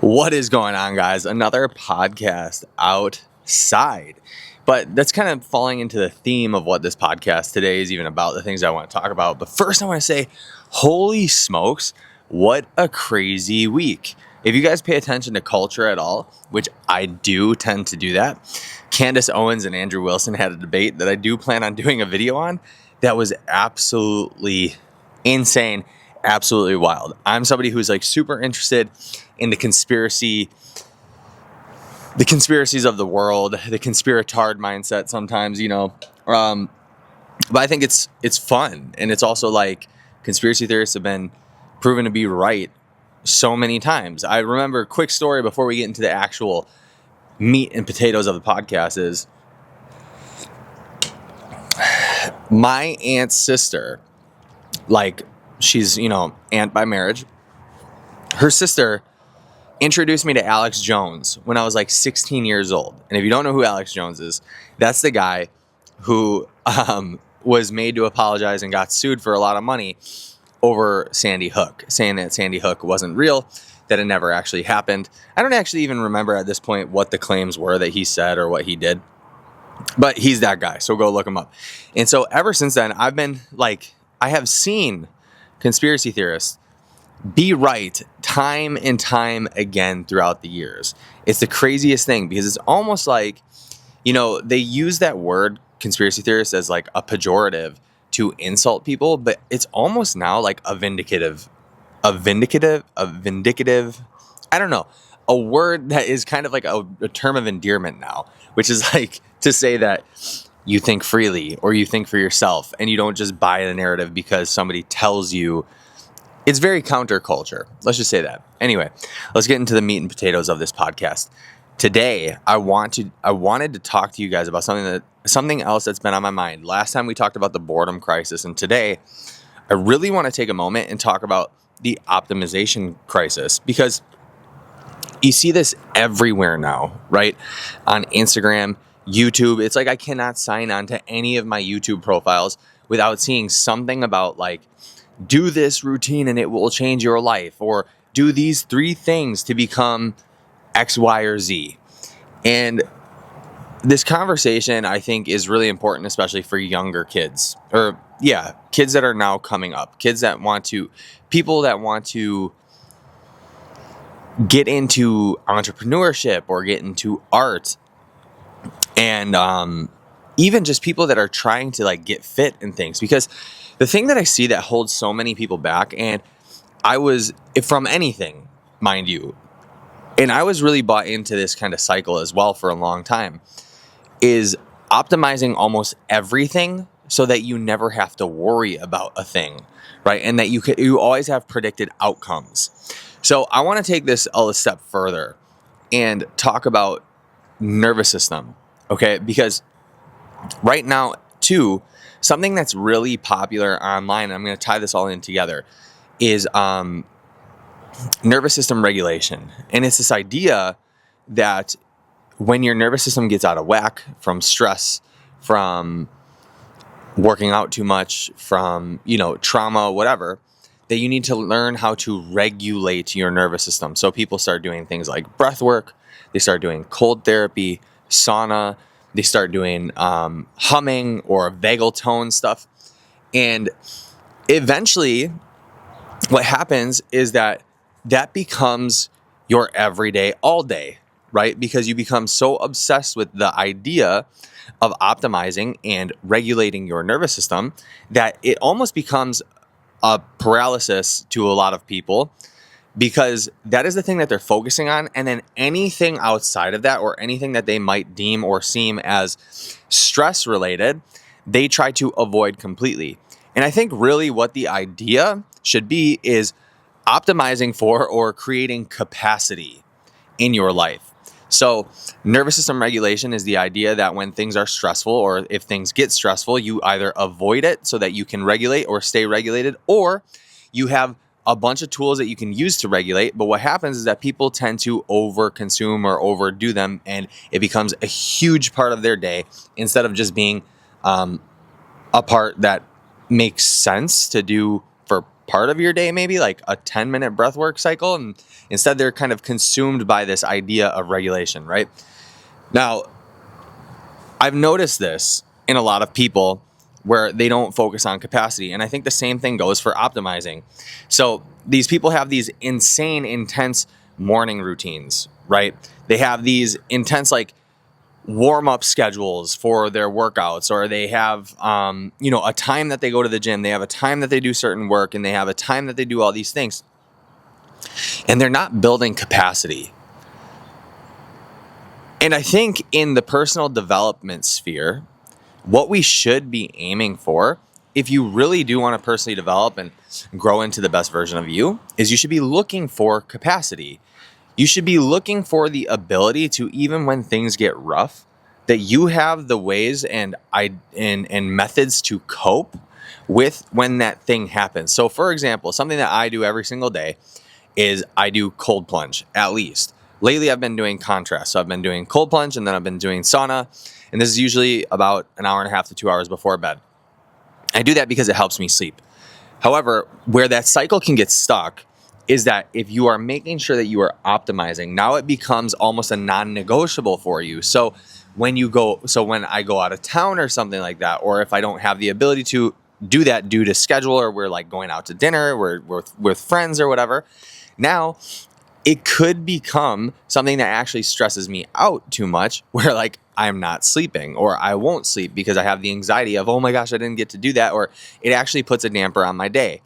What is going on, guys? Another podcast outside. But that's kind of falling into the theme of what this podcast today is even about, the things I want to talk about. But first, I want to say, holy smokes, what a crazy week. If you guys pay attention to culture at all, which I do tend to do that, Candace Owens and Andrew Wilson had a debate that I do plan on doing a video on that was absolutely insane, absolutely wild. I'm somebody who's like super interested in the conspiracies of the world, the conspiratard mindset sometimes, but I think it's fun. And it's also like conspiracy theorists have been proven to be right so many times. I remember a quick story before we get into the actual meat and potatoes of the podcast is my aunt's sister, like she's, aunt by marriage. Her sister introduced me to Alex Jones when I was like 16 years old. And if you don't know who Alex Jones is, that's the guy who was made to apologize and got sued for a lot of money over Sandy Hook, saying that Sandy Hook wasn't real, that it never actually happened. I don't actually even remember at this point what the claims were that he said or what he did, but he's that guy. So go look him up. And so ever since then, I have seen conspiracy theorists be right time and time again throughout the years. It's the craziest thing because it's almost like, they use that word conspiracy theorist as like a pejorative to insult people, but it's almost now like a vindicative, I don't know, a word that is kind of like a term of endearment now, which is like to say that you think freely or you think for yourself and you don't just buy the narrative because somebody tells you. It's very counterculture. Let's just say that. Anyway, let's get into the meat and potatoes of this podcast. Today, I wanted to talk to you guys about something else that's been on my mind. Last time we talked about the boredom crisis, and today, I really want to take a moment and talk about the optimization crisis because you see this everywhere now, right? On Instagram, YouTube. It's like I cannot sign on to any of my YouTube profiles without seeing something about like, do this routine and it will change your life, or do these 3 things to become X, Y, or Z. And this conversation, I think, is really important, especially for younger kids, kids that are now coming up, people that want to get into entrepreneurship or get into art, and even just people that are trying to like get fit and things. Because the thing that I see that holds so many people back, and I was from anything, mind you, and I was really bought into this kind of cycle as well for a long time, is optimizing almost everything so that you never have to worry about a thing, right? And that you always have predicted outcomes. So I want to take this a step further and talk about nervous system, okay? Because right now, too, something that's really popular online, I'm going to tie this all in together, is nervous system regulation. And it's this idea that when your nervous system gets out of whack from stress, from working out too much, from, trauma, whatever, that you need to learn how to regulate your nervous system. So people start doing things like breath work, they start doing cold therapy, sauna, they start doing humming or vagal tone stuff. And eventually what happens is that becomes your everyday, all day, right? Because you become so obsessed with the idea of optimizing and regulating your nervous system that it almost becomes a paralysis to a lot of people, because that is the thing that they're focusing on. And then anything outside of that, or anything that they might deem or seem as stress related, they try to avoid completely. And I think really what the idea should be is optimizing for or creating capacity in your life. So nervous system regulation is the idea that when things are stressful, or if things get stressful, you either avoid it so that you can regulate or stay regulated, or you have a bunch of tools that you can use to regulate. But what happens is that people tend to overconsume or overdo them, and it becomes a huge part of their day instead of just being a part that makes sense to do for part of your day, maybe like a 10-minute breath work cycle. And instead they're kind of consumed by this idea of regulation, right? Now, I've noticed this in a lot of people where they don't focus on capacity. And I think the same thing goes for optimizing. So these people have these insane, intense morning routines, right? They have these intense, like, warm-up schedules for their workouts, or they have, a time that they go to the gym. They have a time that they do certain work, and they have a time that they do all these things. And they're not building capacity. And I think in the personal development sphere, what we should be aiming for, if you really do want to personally develop and grow into the best version of you, is you should be looking for capacity. You should be looking for the ability to, even when things get rough, that you have the ways and methods to cope with when that thing happens. So for example, something that I do every single day is I do cold plunge, at least. Lately, I've been doing contrast. So I've been doing cold plunge, and then I've been doing sauna. And this is usually about an hour and a half to 2 hours before bed. I do that because it helps me sleep. However, where that cycle can get stuck is that if you are making sure that you are optimizing, now it becomes almost a non-negotiable for you. So when I go out of town or something like that, or if I don't have the ability to do that due to schedule, or we're like going out to dinner, we're with friends or whatever, now it could become something that actually stresses me out too much, where like I'm not sleeping, or I won't sleep because I have the anxiety of, oh my gosh, I didn't get to do that, or it actually puts a damper on my day.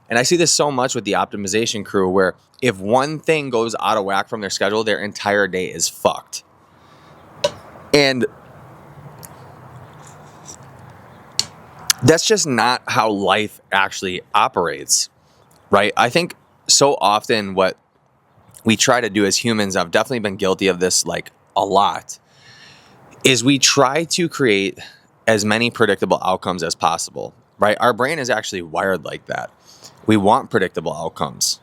And I see this so much with the optimization crew, where if one thing goes out of whack from their schedule, their entire day is fucked. And that's just not how life actually operates, right? I think so often what we try to do as humans, I've definitely been guilty of this like a lot, is we try to create as many predictable outcomes as possible, right? Our brain is actually wired like that. We want predictable outcomes,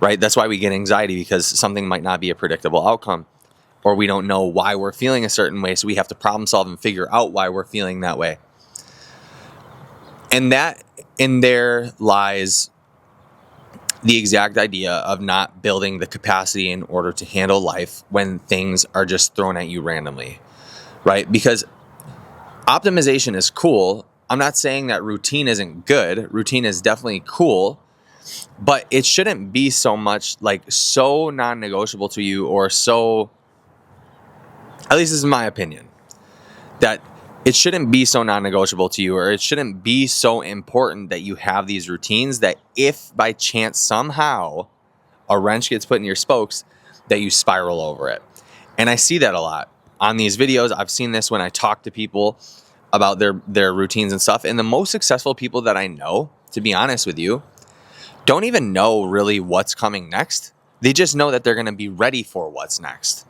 right? That's why we get anxiety, because something might not be a predictable outcome, or we don't know why we're feeling a certain way. So we have to problem solve and figure out why we're feeling that way. And that in there lies the exact idea of not building the capacity in order to handle life when things are just thrown at you randomly, right? Because optimization is cool. I'm not saying that routine isn't good. Routine is definitely cool, but it shouldn't be so much like so non-negotiable to you, or so, at least this is my opinion, that it shouldn't be so non-negotiable to you, or it shouldn't be so important that you have these routines that if by chance somehow a wrench gets put in your spokes, that you spiral over it. And I see that a lot on these videos. I've seen this when I talk to people about their routines and stuff. And the most successful people that I know, to be honest with you, don't even know really what's coming next. They just know that they're going to be ready for what's next.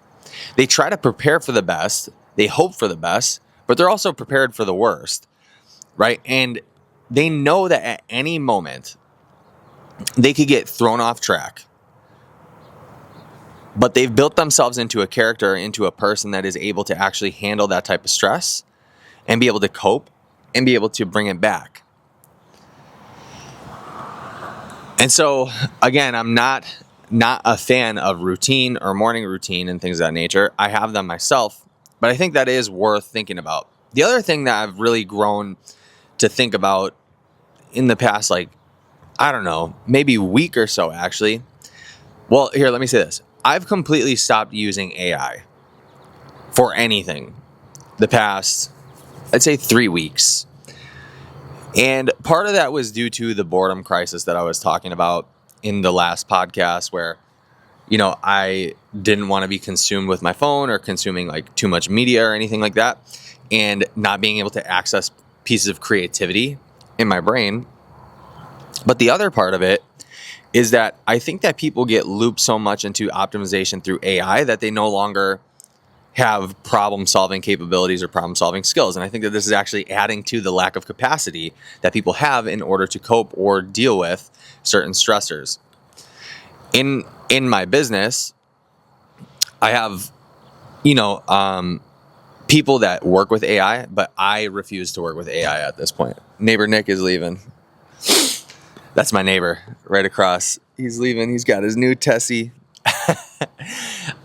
They try to prepare for the best. They hope for the best, but they're also prepared for the worst, right? And they know that at any moment they could get thrown off track. But they've built themselves into a character, into a person that is able to actually handle that type of stress and be able to cope and be able to bring it back. And so, again, I'm not a fan of routine or morning routine and things of that nature. I have them myself, but I think that is worth thinking about. The other thing that I've really grown to think about in the past, like, I don't know, maybe week or so, actually. Well, here, let me say this. I've completely stopped using AI for anything the past, I'd say 3 weeks. And part of that was due to the boredom crisis that I was talking about in the last podcast, where, I didn't want to be consumed with my phone or consuming like too much media or anything like that, and not being able to access pieces of creativity in my brain. But the other part of it is that I think that people get looped so much into optimization through AI that they no longer have problem-solving capabilities or problem-solving skills. And I think that this is actually adding to the lack of capacity that people have in order to cope or deal with certain stressors. In my business, I have, people that work with AI, but I refuse to work with AI at this point. Neighbor Nick is leaving. That's my neighbor right across. He's leaving. He's got his new Tessie.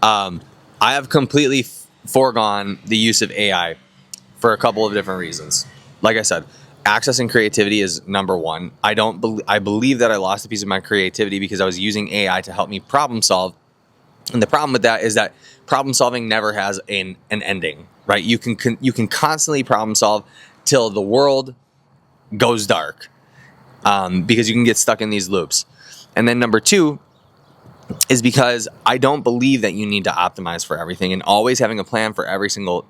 I have completely foregone the use of AI for a couple of different reasons. Like I said, access and creativity is number one. I believe that I lost a piece of my creativity because I was using AI to help me problem solve. And the problem with that is that problem solving never has an ending, right? You can constantly problem solve till the world goes dark, because you can get stuck in these loops. And then number two is because I don't believe that you need to optimize for everything, and always having a plan for every single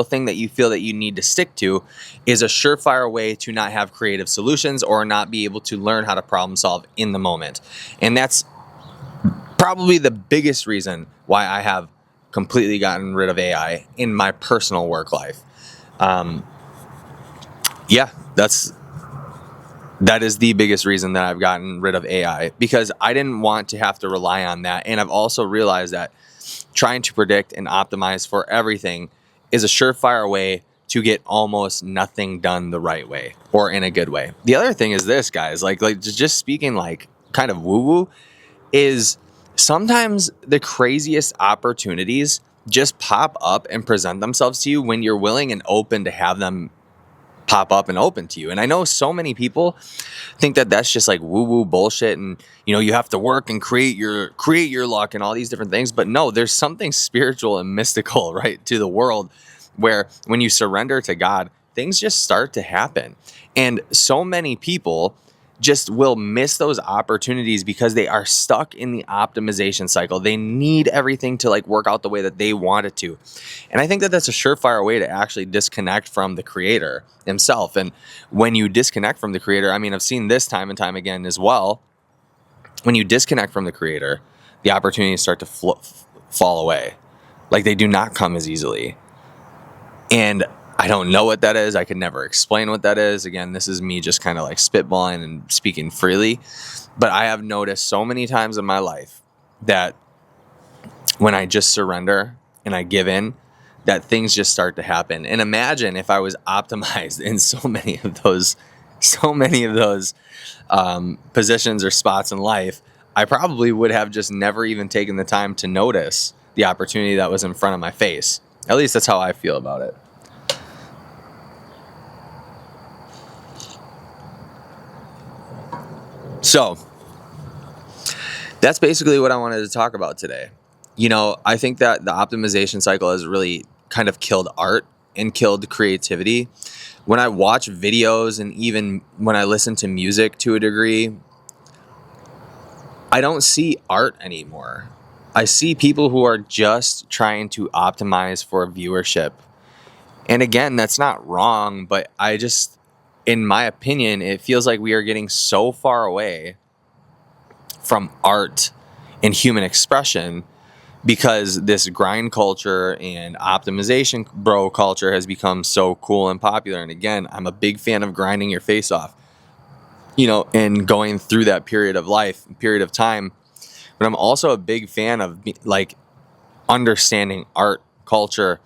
thing that you feel that you need to stick to is a surefire way to not have creative solutions or not be able to learn how to problem solve in the moment. And that's probably the biggest reason why I have completely gotten rid of AI in my personal work life. Yeah, that is the biggest reason that I've gotten rid of AI, because I didn't want to have to rely on that. And I've also realized that trying to predict and optimize for everything is a surefire way to get almost nothing done the right way or in a good way. The other thing is this, guys, like just speaking like kind of woo woo, is sometimes the craziest opportunities just pop up and present themselves to you when you're willing and open to have them pop up and open to you. And I know so many people think that that's just like woo woo bullshit, and you have to work and create your luck and all these different things. But no, there's something spiritual and mystical, right, to the world, where when you surrender to God, things just start to happen. And so many people just will miss those opportunities because they are stuck in the optimization cycle. They need everything to like work out the way that they want it to. And I think that that's a surefire way to actually disconnect from the creator himself. And when you disconnect from the creator, I mean, I've seen this time and time again as well. When you disconnect from the creator, the opportunities start to fall away. Like they do not come as easily. And I don't know what that is. I could never explain what that is. Again, this is me just kind of like spitballing and speaking freely. But I have noticed so many times in my life that when I just surrender and I give in, that things just start to happen. And imagine if I was optimized in so many of those positions or spots in life, I probably would have just never even taken the time to notice the opportunity that was in front of my face. At least that's how I feel about it. So that's basically what I wanted to talk about today. I think that the optimization cycle has really kind of killed art and killed creativity. When I watch videos and even when I listen to music to a degree, I don't see art anymore. I see people who are just trying to optimize for viewership. And again, that's not wrong, but in my opinion, it feels like we are getting so far away from art and human expression because this grind culture and optimization bro culture has become so cool and popular. And again, I'm a big fan of grinding your face off, and going through that period of time. But I'm also a big fan of like understanding art, culture,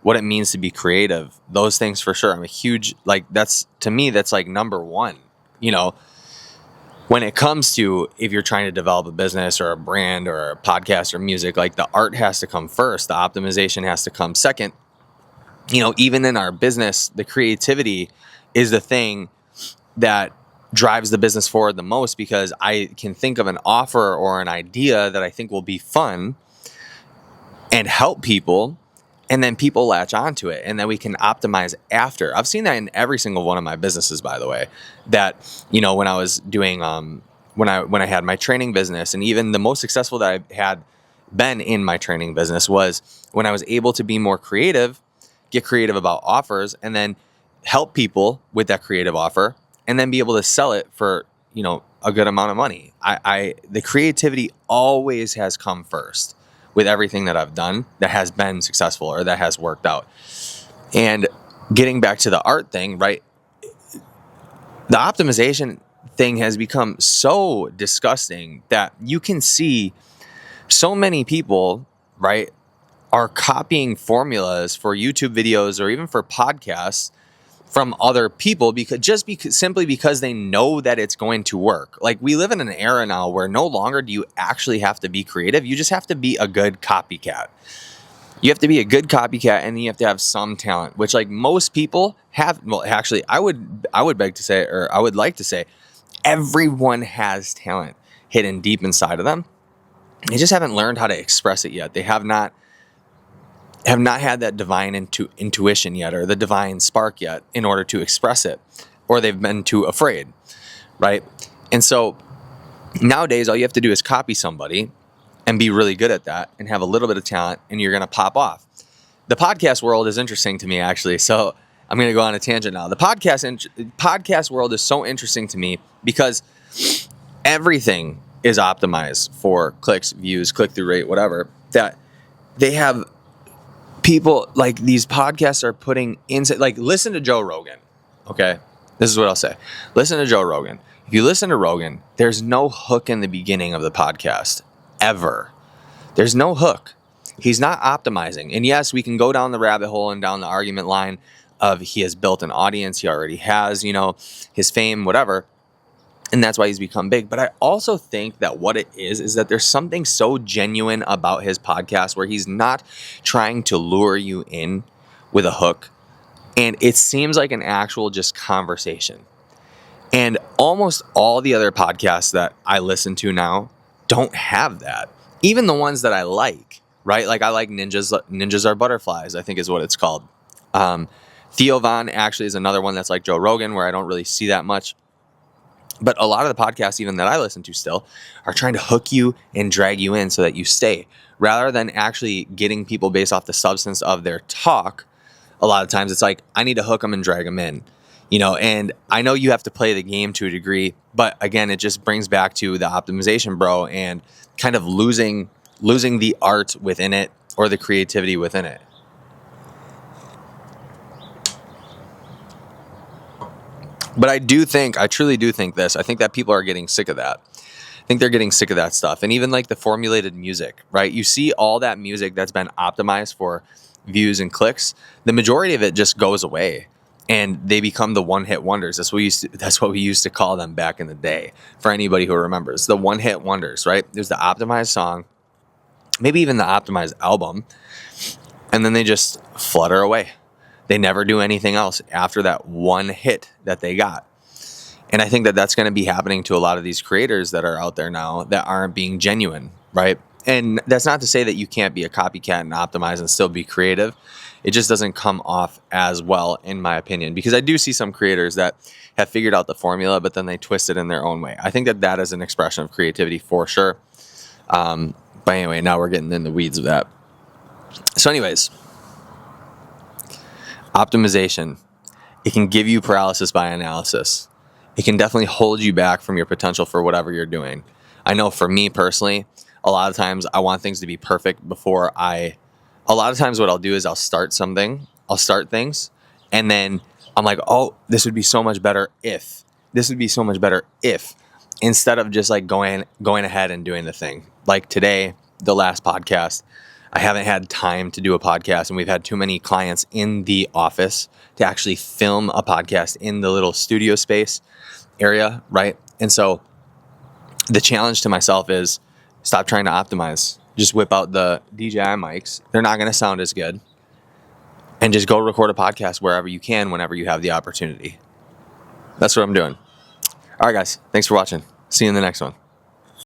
what it means to be creative, those things for sure. I'm a huge, that's like number one, when it comes to if you're trying to develop a business or a brand or a podcast or music, like the art has to come first. The optimization has to come second. Even in our business, the creativity is the thing that drives the business forward the most, because I can think of an offer or an idea that I think will be fun and help people, and then people latch onto it, and then we can optimize after. I've seen that in every single one of my businesses, by the way, that, when I was doing, when I had my training business, and even the most successful that I had been in my training business was when I was able to be more creative, get creative about offers, and then help people with that creative offer, and then be able to sell it for, a good amount of money. The creativity always has come first with everything that I've done that has been successful or that has worked out. And getting back to the art thing, right? The optimization thing has become so disgusting that you can see so many people, right, are copying formulas for YouTube videos or even for podcasts from other people simply because they know that it's going to work. Like, we live in an era now where no longer do you actually have to be creative. You just have to be a good copycat. You have to be a good copycat, and you have to have some talent, which, like, most people have. Well, actually, I would beg to say, or I would like to say, everyone has talent hidden deep inside of them. They just haven't learned how to express it yet. They have not had that divine intuition yet, or the divine spark yet, in order to express it, or they've been too afraid, right? And so nowadays, all you have to do is copy somebody and be really good at that and have a little bit of talent, and you're going to pop off. The podcast world is interesting to me, actually. So I'm going to go on a tangent now. The podcast world is so interesting to me because everything is optimized for clicks, views, click-through rate, whatever, that they have people, like, these podcasts are putting inside, like, listen to Joe Rogan. Okay. This is what I'll say. Listen to Joe Rogan. If you listen to Rogan, there's no hook in the beginning of the podcast ever. There's no hook. He's not optimizing. And yes, we can go down the rabbit hole and down the argument line of he has built an audience. He already has, his fame, whatever. And that's why he's become big. But I also think that what it is that there's something so genuine about his podcast where he's not trying to lure you in with a hook. And it seems like an actual just conversation. And almost all the other podcasts that I listen to now don't have that. Even the ones that I like, right? Like, I like Ninjas Are Butterflies, I think is what it's called. Theo Von actually is another one that's like Joe Rogan, where I don't really see that much. But a lot of the podcasts, even that I listen to still, are trying to hook you and drag you in so that you stay, rather than actually getting people based off the substance of their talk. A lot of times it's like, I need to hook them and drag them in, and I know you have to play the game to a degree, but again, it just brings back to the optimization, bro, and kind of losing the art within it, or the creativity within it. But I truly do think this. I think that people are getting sick of that. I think they're getting sick of that stuff. And even like the formulated music, right? You see all that music that's been optimized for views and clicks. The majority of it just goes away, and they become the one-hit wonders. That's what we used to call them back in the day. For anybody who remembers, the one-hit wonders, right? There's the optimized song, maybe even the optimized album, and then they just flutter away. They never do anything else after that one hit that they got. And I think that that's going to be happening to a lot of these creators that are out there now that aren't being genuine, right? And that's not to say that you can't be a copycat and optimize and still be creative. It just doesn't come off as well, in my opinion, because I do see some creators that have figured out the formula, but then they twist it in their own way. I think that that is an expression of creativity for sure. But anyway, now we're getting in the weeds of that. So anyways, optimization, it can give you paralysis by analysis. It can definitely hold you back from your potential for whatever you're doing. I know for me personally, a lot of times I want things to be perfect a lot of times what I'll do is I'll start things, and then I'm like, oh, this would be so much better if, instead of just like going ahead and doing the thing. Like today, the last podcast, I haven't had time to do a podcast, and we've had too many clients in the office to actually film a podcast in the little studio space area, right? And so the challenge to myself is stop trying to optimize. Just whip out the DJI mics. They're not going to sound as good. And just go record a podcast wherever you can, whenever you have the opportunity. That's what I'm doing. All right, guys. Thanks for watching. See you in the next one.